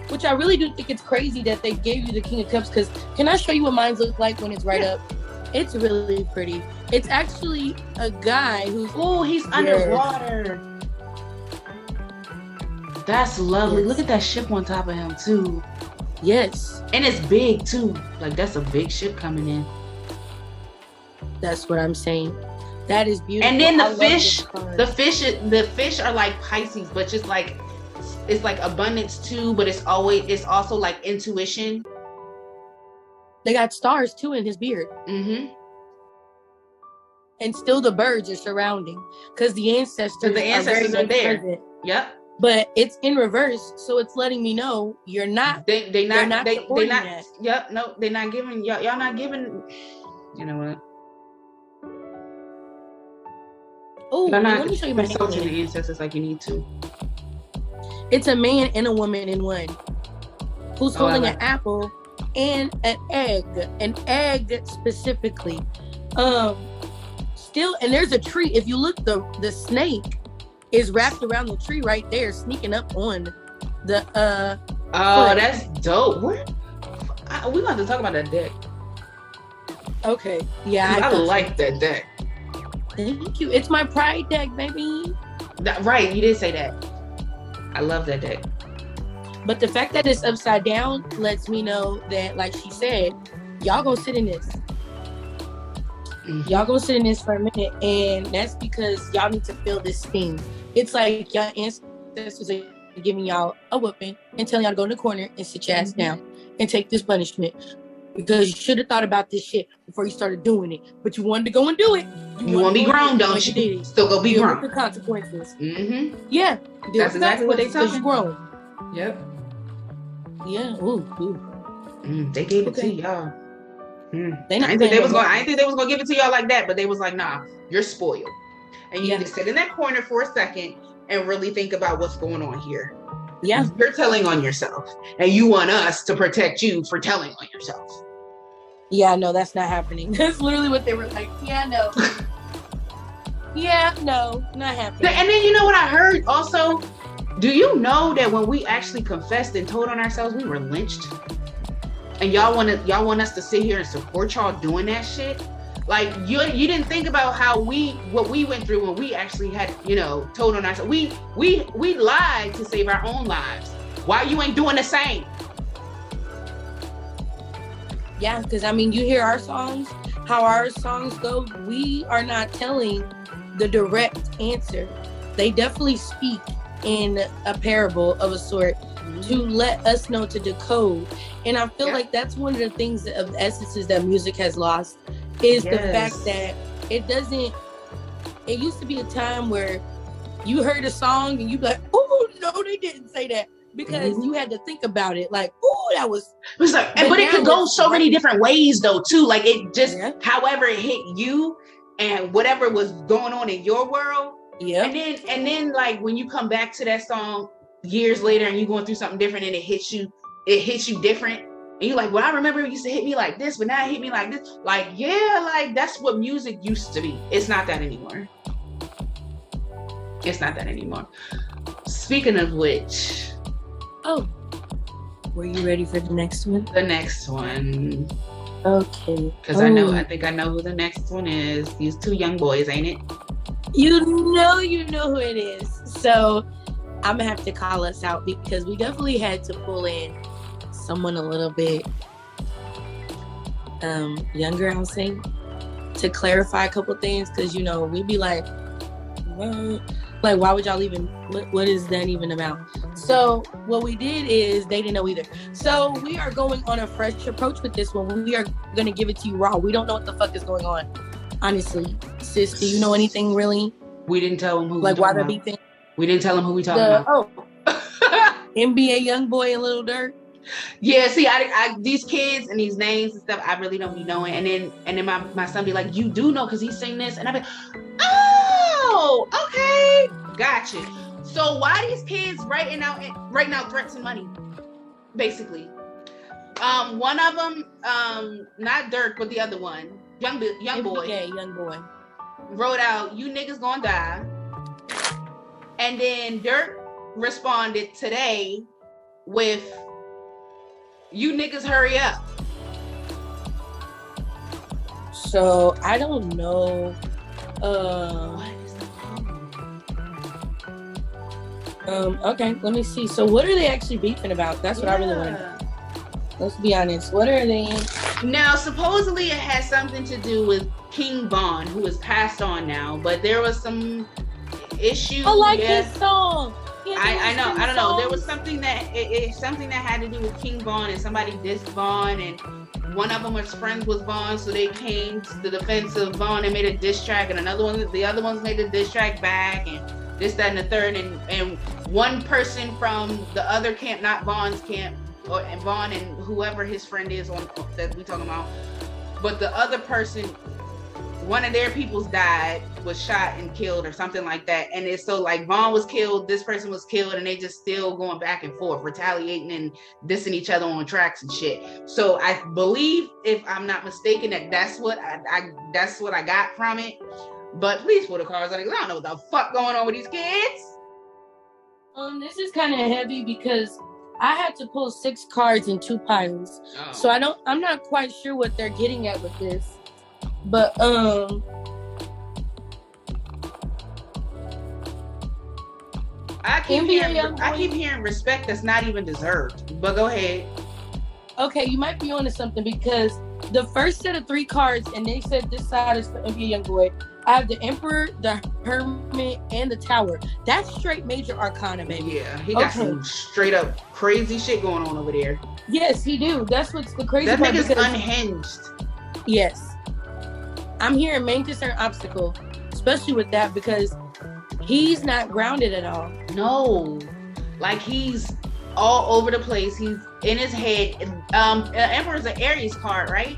which I really do think it's crazy that they gave you the King of Cups, because can I show you what mine looks like when it's right up? It's really pretty. It's actually a guy who's... Oh, he's underwater. That's lovely. Yes. Look at that ship on top of him, too. Yes. And it's big, too. Like, that's a big ship coming in. That's what I'm saying. That is beautiful. And then the fish are like Pisces, but just like, it's like abundance too, but it's also like intuition. They got stars too in his beard. Mm-hmm. And still the birds are surrounding, because the ancestors are there. Present. Yep. But it's in reverse, so it's letting me know you're not. They're not. That. Yep. No, they're not giving y'all not giving. You know what? Oh, let me show you my consulting the ancestors like you need to. It's a man and a woman in one, who's holding an apple and an egg specifically. Still, and there's a tree. If you look, the snake is wrapped around the tree right there, sneaking up on the. Oh, that's dope. We want to talk about that deck. Okay, yeah, I like that deck. Thank you. It's my pride deck, baby. Right, you did say that. I love that deck. But the fact that it's upside down lets me know that, like she said, y'all gonna sit in this. Mm-hmm. Y'all gonna sit in this for a minute, and that's because y'all need to feel this thing. It's like y'all ancestors are giving y'all a whooping and telling y'all to go in the corner and sit your ass down and take this punishment. Because you should have thought about this shit before you started doing it. But you wanted to go and do it. You want to be grown, don't you? Still go be grown. The consequences. Mm-hmm. Yeah. That's exactly what they told you. Grown. Yep. Yeah. Ooh. They gave it to y'all. I didn't think they was gonna give it to y'all like that, but they was like, nah, you're spoiled. And you need to sit in that corner for a second and really think about what's going on here. Yeah. You're telling on yourself, and you want us to protect you for telling on yourself. Yeah, no, that's not happening. That's literally what they were like. Yeah, no. Yeah, no, not happening. And then you know what I heard also? Do you know that when we actually confessed and told on ourselves, we were lynched? And y'all want us to sit here and support y'all doing that shit? Like you didn't think about what we went through when we actually had, told on ourselves. We lied to save our own lives. Why you ain't doing the same? Yeah, because I mean, you hear our songs, how our songs go. We are not telling the direct answer. They definitely speak in a parable of a sort to let us know to decode. And I feel like that's one of the things of the essences that music has lost is the fact that it used to be a time where you heard a song and you'd be like, oh, no, they didn't say that. Because you had to think about it, like, oh, that was. But it could go so many different ways, though, too. Like it just, however it hit you, and whatever was going on in your world. Yeah. And then, like when you come back to that song years later, and you're going through something different, and it hits you different, and you're like, well, I remember it used to hit me like this, but now it hit me like this. Like, yeah, like that's what music used to be. It's not that anymore. It's not that anymore. Speaking of which. Oh, were you ready for the next one? The next one. Okay. Because I think I know who the next one is. These two young boys, ain't it? You know who it is. So I'm gonna have to call us out because we definitely had to pull in someone a little bit younger, I'll say, to clarify a couple things. Because we'd be like, what? Like, why would y'all even, what is that even about? So what we did is they didn't know either. So we are going on a fresh approach with this one. We are going to give it to you raw. We don't know what the fuck is going on. Honestly, sis, do you know anything really? We didn't tell him who. Like why they're beefing. We didn't tell him who we talking about. Oh, NBA YoungBoy and Lil Durk. Yeah, see, I these kids and these names and stuff, I really don't be knowing. And then my son be like, you do know because he sing this, and I be, oh, okay, gotcha. So why these kids writing out threats and money, basically? One of them, not Durk, but the other one, young boy, wrote out, "You niggas gonna die," and then Durk responded today with, "You niggas hurry up." So I don't know. What is the problem? Okay, let me see. So what are they actually beefing about? That's what I really want to know. Let's be honest. What are they? Now, supposedly it has something to do with King Von, who is passed on now, but there was some issue. I like his song. I know. I don't know. There was something that something that had to do with King Von, and somebody dissed Von, and one of them was friends with Von, so they came to the defense of Von and made a diss track, and the other ones made a diss track back, and this, that, and the third, and one person from the other camp, not Von's camp, and Von and whoever his friend is on that we talking about, but the other person, one of their peoples died, was shot and killed or something like that, and it's so like Von was killed, this person was killed, and they just still going back and forth, retaliating and dissing each other on tracks and shit. So I believe, if I'm not mistaken, that's what I got from it. But please pull the cards out, because I don't know what the fuck going on with these kids. This is kind of heavy because I had to pull 6 cards in 2 piles. Oh. So I'm not quite sure what they're getting at with this. But I keep hearing respect that's not even deserved. But go ahead. Okay, you might be onto something, because the first set of 3 cards, and they said this side is for NBA YoungBoy. I have the Emperor, the Hermit, and the Tower. That's straight major arcana, baby. Yeah, he got some straight up crazy shit going on over there. Yes, he do. That's what's the crazy part. That nigga's unhinged. Yes. I'm hearing main concern obstacle, especially with that, because he's not grounded at all. No. Like, he's all over the place. He's in his head. Emperor's an Aries card, right?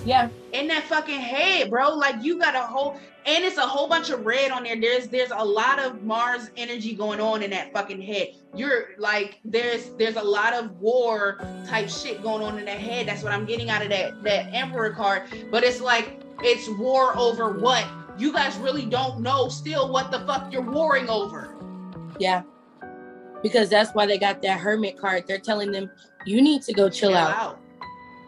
Yeah. In that fucking head, bro. Like, you got a whole, and it's a whole bunch of red on there. There's a lot of Mars energy going on in that fucking head. You're like, there's a lot of war type shit going on in that head. That's what I'm getting out of that Emperor card. But it's like, it's war over what? You guys really don't know still what the fuck you're warring over. Yeah. Because that's why they got that Hermit card. They're telling them, you need to go chill out.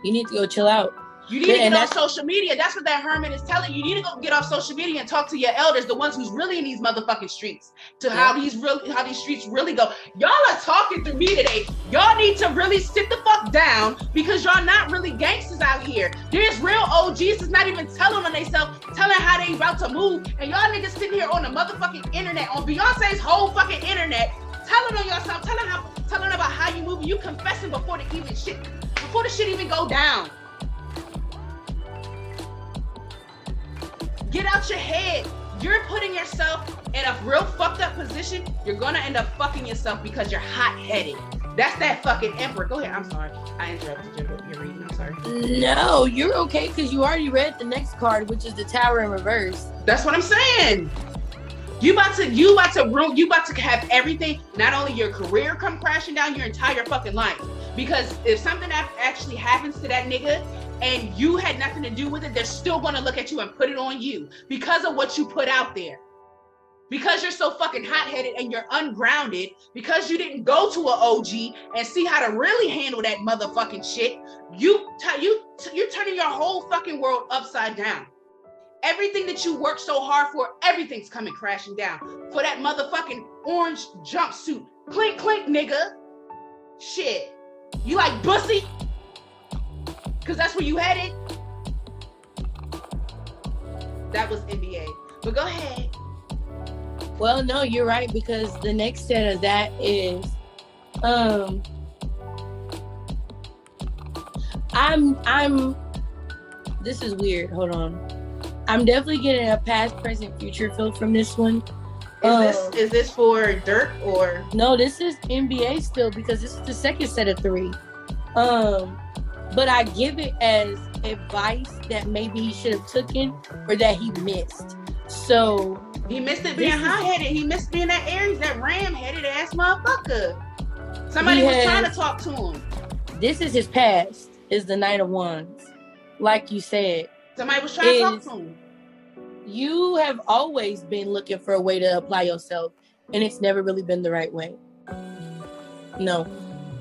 You need to go chill out. You need to get off social media. That's what that Hermit is telling you. You need to go get off social media and talk to your elders, the ones who's really in these motherfucking streets, to how these streets really go. Y'all are talking through me today. Y'all need to really sit the fuck down, because y'all not really gangsters out here. There's real OGs that's not even telling on themselves, telling how they about to move, and y'all niggas sitting here on the motherfucking internet, on Beyonce's whole fucking internet, telling on yourself, telling about how you move. You confessing before the shit even go down. Get out your head. You're putting yourself in a real fucked up position. You're gonna end up fucking yourself because you're hot-headed. That's that fucking Emperor. Go ahead. I'm sorry. I interrupted your reading. I'm sorry. No, you're okay, because you already read the next card, which is the Tower in reverse. That's what I'm saying. You about to have everything, not only your career come crashing down, your entire fucking life. Because if something actually happens to that nigga and you had nothing to do with it, they're still gonna look at you and put it on you because of what you put out there. Because you're so fucking hot-headed and you're ungrounded, because you didn't go to an OG and see how to really handle that motherfucking shit, you're turning your whole fucking world upside down. Everything that you worked so hard for, everything's coming crashing down. For that motherfucking orange jumpsuit. Clink, clink, nigga. Shit. You like bussy? Because that's where you headed? That was NBA. But go ahead. Well, no, you're right, because the next set of that is, this is weird. Hold on. I'm definitely getting a past, present, future feel from this one. Is this for Dirk or? No, this is NBA still because this is the second set of 3. But I give it as advice that maybe he should have taken or that he missed. So he missed it being hot-headed. He missed being that Aries, that ram-headed ass motherfucker. Somebody was trying to talk to him. This is his past, is the Knight of Wands. Like you said. Somebody was trying to talk to him. You have always been looking for a way to apply yourself, and it's never really been the right way. No.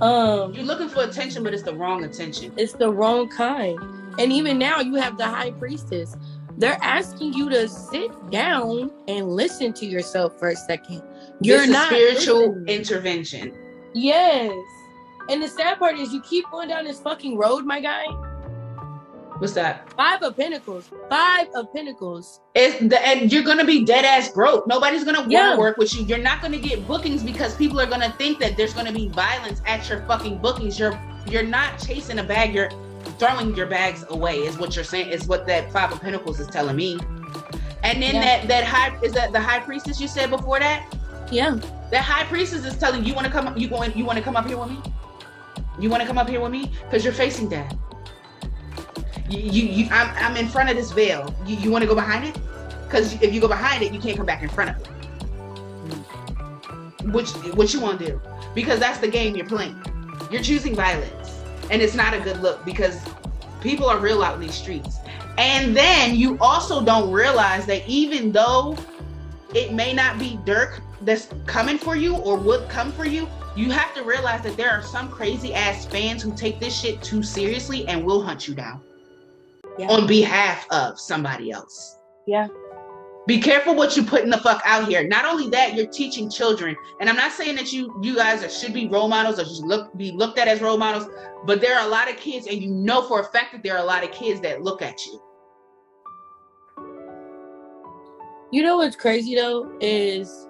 You're looking for attention, but it's the wrong attention. It's the wrong kind. And even now, you have the High Priestess. They're asking you to sit down and listen to yourself for a second. You're not spiritual intervention. Yes. And the sad part is you keep going down this fucking road, my guy. What's that? 5 of Pentacles. 5 of Pentacles. And you're gonna be dead ass broke. Nobody's gonna want to work with you. You're not gonna get bookings because people are gonna think that there's gonna be violence at your fucking bookings. You're not chasing a bag. You're throwing your bags away. Is what you're saying. Is what that 5 of Pentacles is telling me. And then that high is that the High Priestess you said before that. Yeah. That High Priestess is telling you want to come. You want to come up here with me. You want to come up here with me because you're facing that. I'm in front of this veil. You want to go behind it? Because if you go behind it, you can't come back in front of it. What you want to do? Because that's the game you're playing. You're choosing violence, and it's not a good look because people are real out in these streets. And then you also don't realize that even though it may not be Dirk that's coming for you or would come for you, you have to realize that there are some crazy ass fans who take this shit too seriously and will hunt you down. Yeah. On behalf of somebody else. Yeah. Be careful what you put in the fuck out here. Not only that, you're teaching children. And I'm not saying that you guys should be role models or just be looked at as role models, but there are a lot of kids, and you know for a fact that there are a lot of kids that look at you. You know what's crazy though is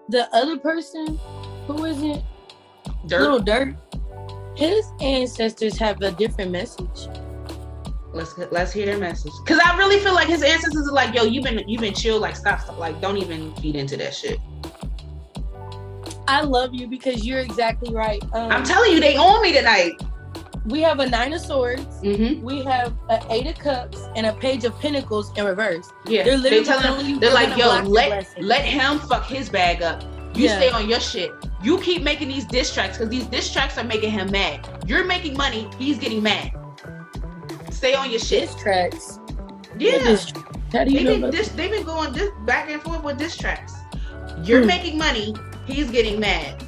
the other person who isn't Little Dirk, his ancestors have a different message. Let's hear their message. Cause I really feel like his ancestors are like, yo, you've been chill, like stop, like don't even feed into that shit. I love you because you're exactly right. I'm telling you, they own me tonight. We have a 9 of Swords. Mm-hmm. We have an 8 of Cups and a Page of Pentacles in reverse. Yeah, they're literally telling you, they're like, yo, let him fuck his bag up. You stay on your shit. You keep making these diss tracks because these diss tracks are making him mad. You're making money. He's getting mad. Stay on your shit. Diss tracks. Yeah. How do you know they've been going this back and forth with diss tracks. You're making money. He's getting mad.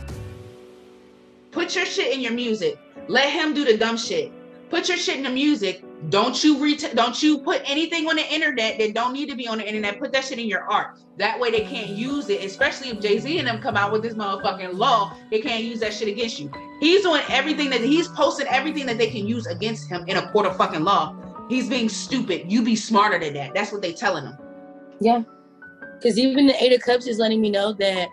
Put your shit in your music. Let him do the dumb shit. Put your shit in the music. Don't you put anything on the internet that don't need to be on the internet. Put that shit in your art. That way they can't use it, especially if Jay-Z and them come out with this motherfucking law. They can't use that shit against you. He's doing everything he's posting everything that they can use against him in a court of fucking law. He's being stupid. You be smarter than that. That's what they telling him. Yeah. Because even the 8 of Cups is letting me know that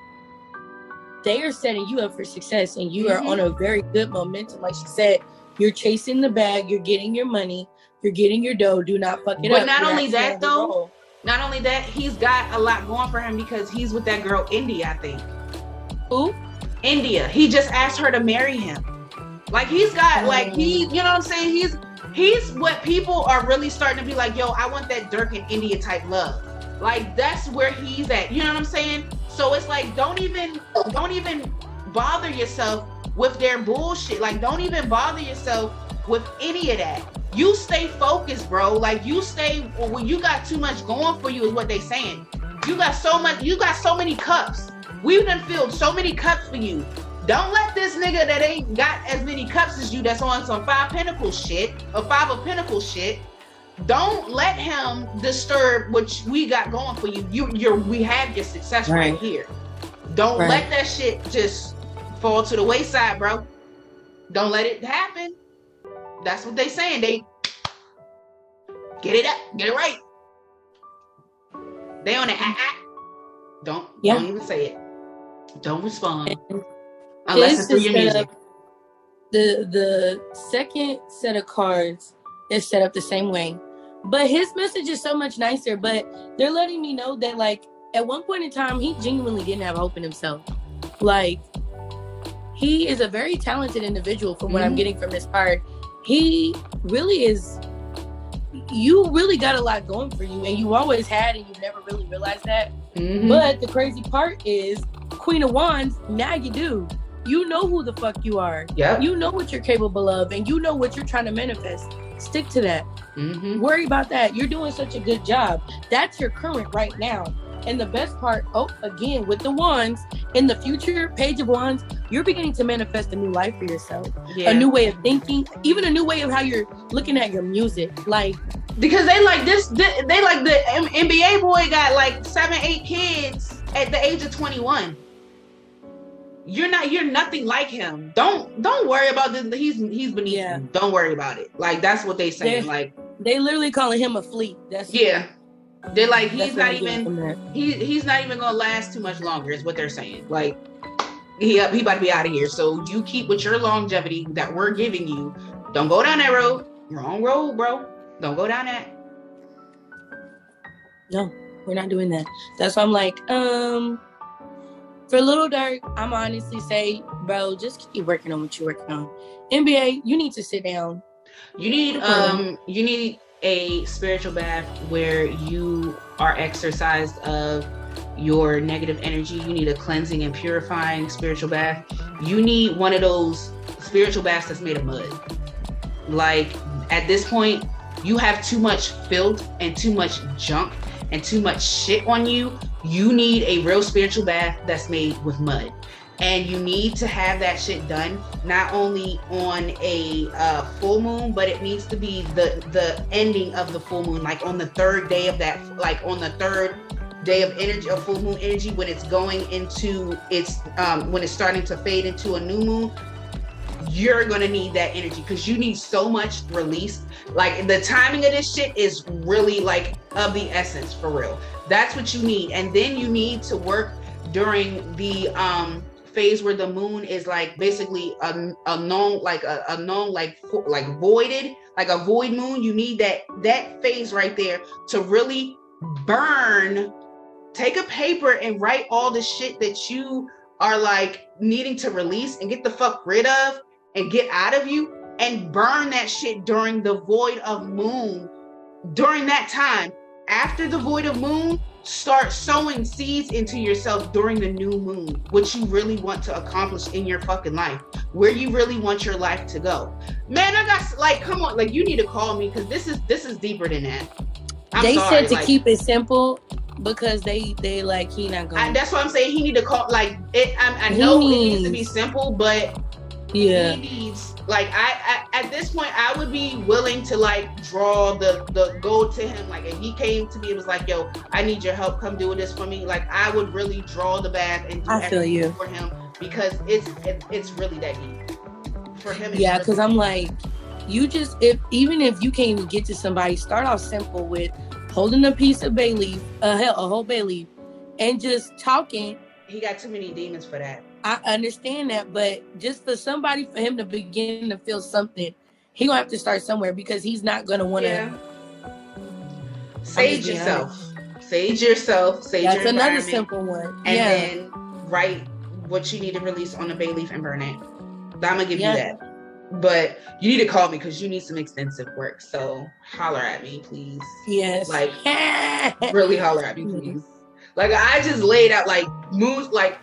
they are setting you up for success and you are on a very good momentum. Like she said, you're chasing the bag, you're getting your money, you're getting your dough. Do not fuck it up. But not only that though, not only that, he's got a lot going for him because he's with that girl India, I think. Who? India. He just asked her to marry him. Like he's got you know what I'm saying? He's what people are really starting to be like, yo, I want that Dirk and India type love. Like that's where he's at. You know what I'm saying? So it's like don't even bother yourself with their bullshit. Like don't even bother yourself with any of that. You stay focused, bro. Like you stay when you got too much going for you is what they saying. You got so many cups. We've done filled so many cups for you. Don't let this nigga that ain't got as many cups as you that's on some 5 Pentacles shit or 5 of Pentacles shit. Don't let him disturb what we got going for you. We have your success right here. Don't let that shit just fall to the wayside, bro. Don't let it happen. That's what they saying. They get it up, get it right. They on it. Don't even say it. Don't respond unless it's through your music. The second set of cards is set up the same way. But his message is so much nicer. But they're letting me know that, like, at one point in time, he genuinely didn't have hope in himself. Like, he is a very talented individual from what I'm getting from his part. He really is. You really got a lot going for you, and you always had, and you never really realized that. But the crazy part is, Queen of Wands, now you do. You know who the fuck you are. Yep. You know what you're capable of, and you know what you're trying to manifest. Stick to that. Worry about that. You're doing such a good job. That's your current right now. And the best part, again, with the wands, in the future, Page of Wands, you're beginning to manifest a new life for yourself. A new way of thinking, even a new way of how you're looking at your music. Like, because they like this, they like the NBA boy got like 7-8 kids at the age of 21. You're nothing like him. Don't worry about this. He's beneath you. Don't worry about it. Like, that's what they saying. Like, they literally calling him a fleet. That's They're like, he's not even gonna last too much longer, is what they're saying. Like, he about to be out of here. So you keep with your longevity that we're giving you. Don't go down that road. Wrong road, bro. Don't go down that. No, we're not doing that. That's why I'm like, for Little Dirk, I'm honestly say, bro, just keep working on what you're working on. NBA, you need to sit down. You need a spiritual bath where you are exercised of your negative energy. You need a cleansing and purifying spiritual bath. You need one of those spiritual baths that's made of mud. Like, at this point, you have too much filth and too much junk and too much shit on you. You need a real spiritual bath that's made with mud. And you need to have that shit done not only on a full moon, but it needs to be the ending of the full moon, like on the third day of that, like on the third day of energy, of full moon energy, when it's going into its when it's starting to fade into a new moon. You're gonna need that energy because you need so much release. Like, the timing of this shit is really like of the essence, for real. That's what you need. And then you need to work during the phase where the moon is like basically a known voided, like a void moon. You need that phase right there to really burn. Take a paper and write all the shit that you are like needing to release and get the fuck rid of and get out of you, and burn that shit during the void of moon. During that time, after the void of moon, start sowing seeds into yourself during the new moon, what you really want to accomplish in your fucking life, where you really want your life to go. Man, I got, like, come on, like, you need to call me, because this is deeper than that. They said to keep it simple because they like, he not going. That's what I'm saying. He need to call, like, it. I know it needs to be simple, but he needs, like, I at this point I would be willing to like draw the go to him. Like, if he came to me and was like, yo, I need your help, come do this for me, like, I would really draw the bath and do everything for him, because it's really that deep for him. Yeah, because I'm like, you just, even if you can't even get to somebody, start off simple with holding a piece of bay leaf, a whole bay leaf, and just talking. He got too many demons for that. I understand that, but just for him to begin to feel something, he gonna have to start somewhere, because he's not gonna want to. Sage yourself. Sage yourself. Sage your environment. That's another simple one. And then write what you need to release on a bay leaf and burn it. I'm gonna give you that. But you need to call me because you need some extensive work. So holler at me, please. Yes. Like, really holler at me, please. Like, I just laid out like moves, like.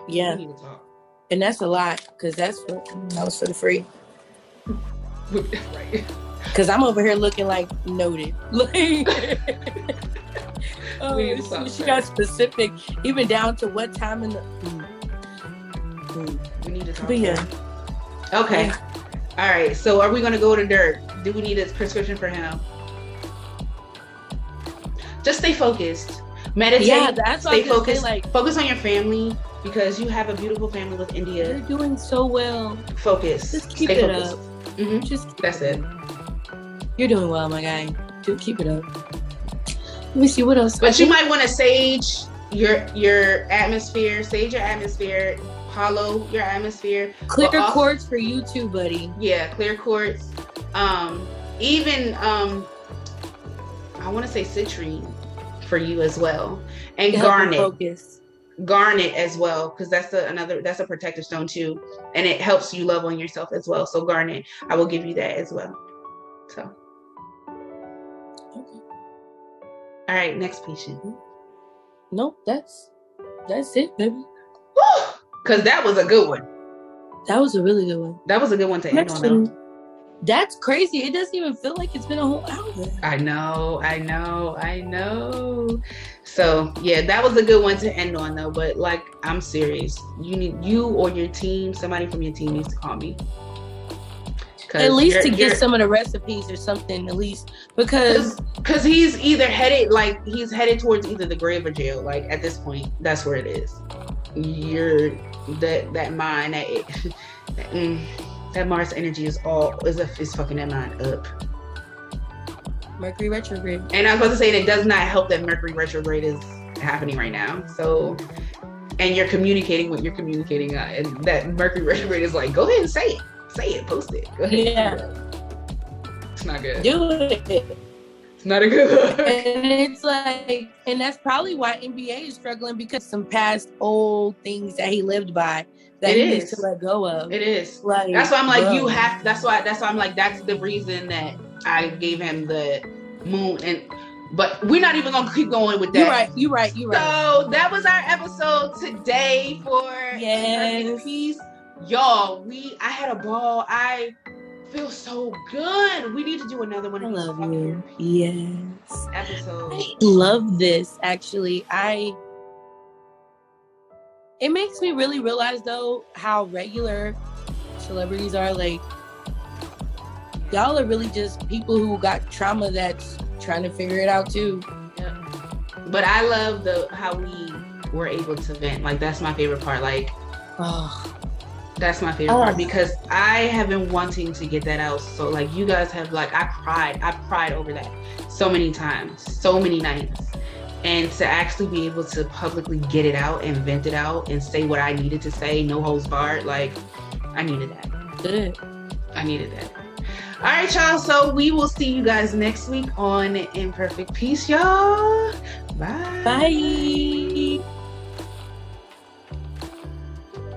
Yeah. We need to talk. And that's a lot, because that was for the free. Right. Because I'm over here looking like noted. She got specific, even down to what time in the. We need to talk. But yeah. Okay. All right. So are we going to go to Dirk? Do we need a prescription for him? Just stay focused. Meditate. Yeah, that's stay focused. Like, focus on your family, because you have a beautiful family with India. You're doing so well. Focus. Just keep it up. Mm-hmm. That's it. You're doing well, my guy. Keep it up. Let me see what else. But you might want to sage your atmosphere. Sage your atmosphere. Hollow your atmosphere. Clear quartz for you too, buddy. Yeah, clear quartz. Even I want to say citrine for you as well, and To help you focus. garnet as well, because that's a protective stone too, and it helps you love on yourself as well. So garnet, I will give you that as well. So Okay. All right, next patient. Nope, that's it, baby. Because that was a good one. That was a really good one. That was a good one to end on, though. That's crazy. It doesn't even feel like it's been a whole hour. I know. So yeah, that was a good one to end on, though. But like, I'm serious. You or your team, somebody from your team needs to call me. At least to get some of the recipes or something, at least, because he's either headed towards either the grave or jail. Like at this point, that's where it is. You're that mind that Mars energy is fucking that mind up. Mercury retrograde. And I was about to say it does not help that Mercury retrograde is happening right now. So, and you're communicating what you're communicating, and that Mercury retrograde is like, go ahead and say it, post it. Go ahead. Yeah. It's not good. Do it. It's not a good look. And it's like, and that's probably why NBA is struggling, because some past old things that he lived by that he needs to let go of. It is. Like, that's why I'm like, that's why I'm like, that's the reason that I gave him the moon. But we're not even gonna keep going with that. You're right. So that was our episode today for Imperfect Peace. Y'all, I had a ball. I feel so good. We need to do another one. I love you. Yes. Episode. I love this, actually. It makes me really realize, though, how regular celebrities are. Like, y'all are really just people who got trauma that's trying to figure it out, too. Yeah. But I love how we were able to vent. Like, that's my favorite part. Like, that's my favorite part, because I have been wanting to get that out. So like, you guys have, like, I cried over that so many times, so many nights. And to actually be able to publicly get it out and vent it out and say what I needed to say, no holds barred, like, I needed that. Good. I needed that. All right, y'all. So we will see you guys next week on Imperfect Peace, y'all. Bye. Bye.